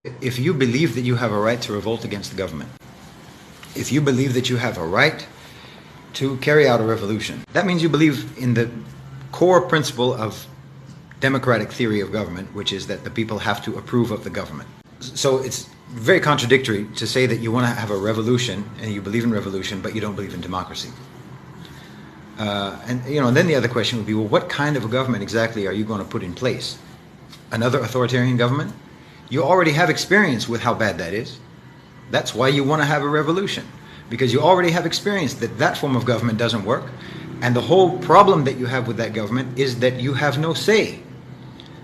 If you believe that you have a right to revolt against the government, if you believe that you have a right to carry out a revolution, that means you believe in the core principle of democratic theory of government, which is that the people have to approve of the government. So it's very contradictory to say that you want to have a revolution and you believe in revolution, but you don't believe in democracy. And then the other question would be, well, what kind of a government exactly are you going to put in place? Another authoritarian government? You already have experience with how bad that is. That's why you want to have a revolution, because you already have experience that that form of government doesn't work. And the whole problem that you have with that government is that you have no say.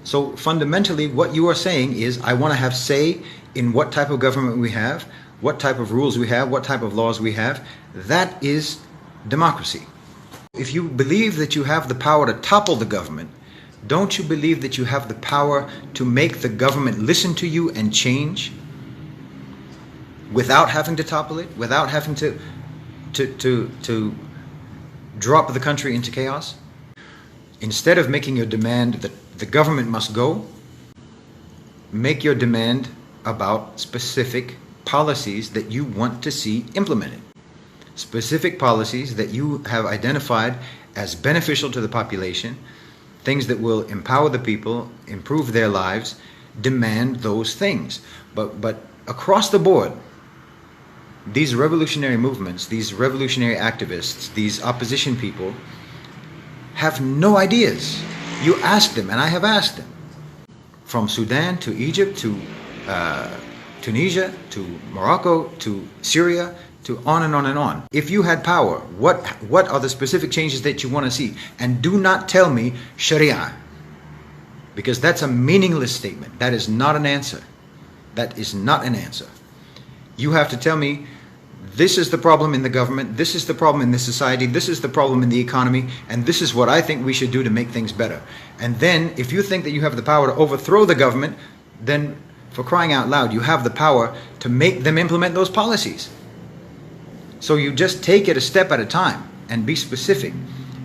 So fundamentally, what you are saying is, I want to have say in what type of government we have, what type of rules we have, what type of laws we have. That is democracy. If you believe that you have the power to topple the government, don't you believe that you have the power to make the government listen to you and change without having to topple it, without having to drop the country into chaos? Instead of making your demand that the government must go, make your demand about specific policies that you want to see implemented. Specific policies that you have identified as beneficial to the population, things that will empower the people, improve their lives. Demand those things. But across the board, these revolutionary movements, these revolutionary activists, these opposition people have no ideas. You ask them, and I have asked them, from Sudan to Egypt to Tunisia to Morocco to Syria, to on and on and on. If you had power, what are the specific changes that you want to see? And do not tell me Sharia, because that's a meaningless statement. That is not an answer. That is not an answer. You have to tell me, this is the problem in the government, this is the problem in the society, this is the problem in the economy, and this is what I think we should do to make things better. And then, if you think that you have the power to overthrow the government, then, for crying out loud, you have the power to make them implement those policies. So you just take it a step at a time and be specific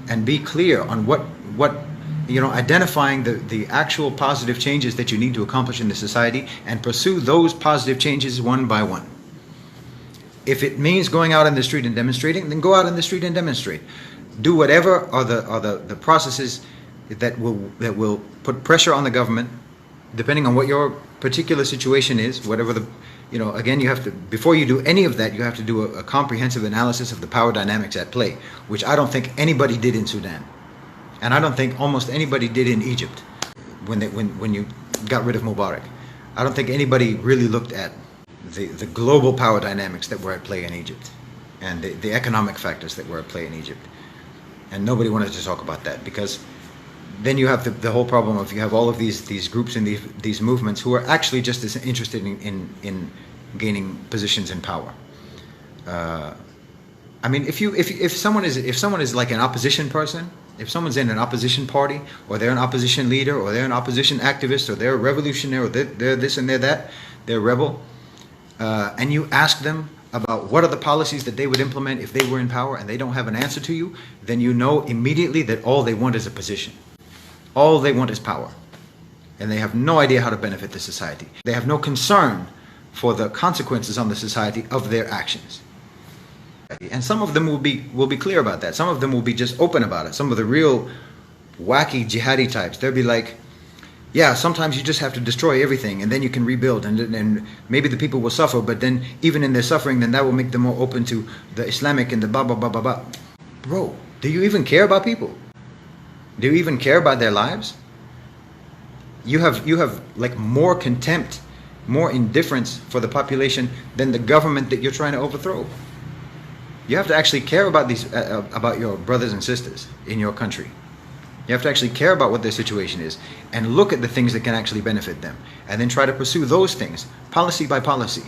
and be clear on what identifying the actual positive changes that you need to accomplish in the society, and pursue those positive changes one by one. If it means going out in the street and demonstrating, then go out in the street and demonstrate. Do whatever are the processes that will put pressure on the government, depending on what your particular situation is, whatever the again, you have to, before you do any of that, you have to do a comprehensive analysis of the power dynamics at play, which I don't think anybody did in Sudan. And I don't think almost anybody did in Egypt when you got rid of Mubarak. I don't think anybody really looked at the global power dynamics that were at play in Egypt, and the economic factors that were at play in Egypt. And nobody wanted to talk about that, because then you have the whole problem of, you have all of these groups and these movements who are actually just as interested in gaining positions in power. I mean, if someone is like an opposition person, if someone's in an opposition party, or they're an opposition leader, or they're an opposition activist, or they're a revolutionary, or they're this and they're that, they're a rebel, and you ask them about what are the policies that they would implement if they were in power, and they don't have an answer to you, then you know immediately that all they want is a position. All they want is power. And they have no idea how to benefit the society. They have no concern for the consequences on the society of their actions. And some of them will be clear about that. Some of them will be just open about it. Some of the real wacky jihadi types, they'll be like, yeah, sometimes you just have to destroy everything, and then you can rebuild, and maybe the people will suffer, but then even in their suffering, then that will make them more open to the Islamic and the blah, blah, blah, blah, blah. Bro, do you even care about people? Do you even care about their lives? You have like more contempt, more indifference for the population than the government that you're trying to overthrow. You have to actually care about about your brothers and sisters in your country. You have to actually care about what their situation is, and look at the things that can actually benefit them, and then try to pursue those things, policy by policy.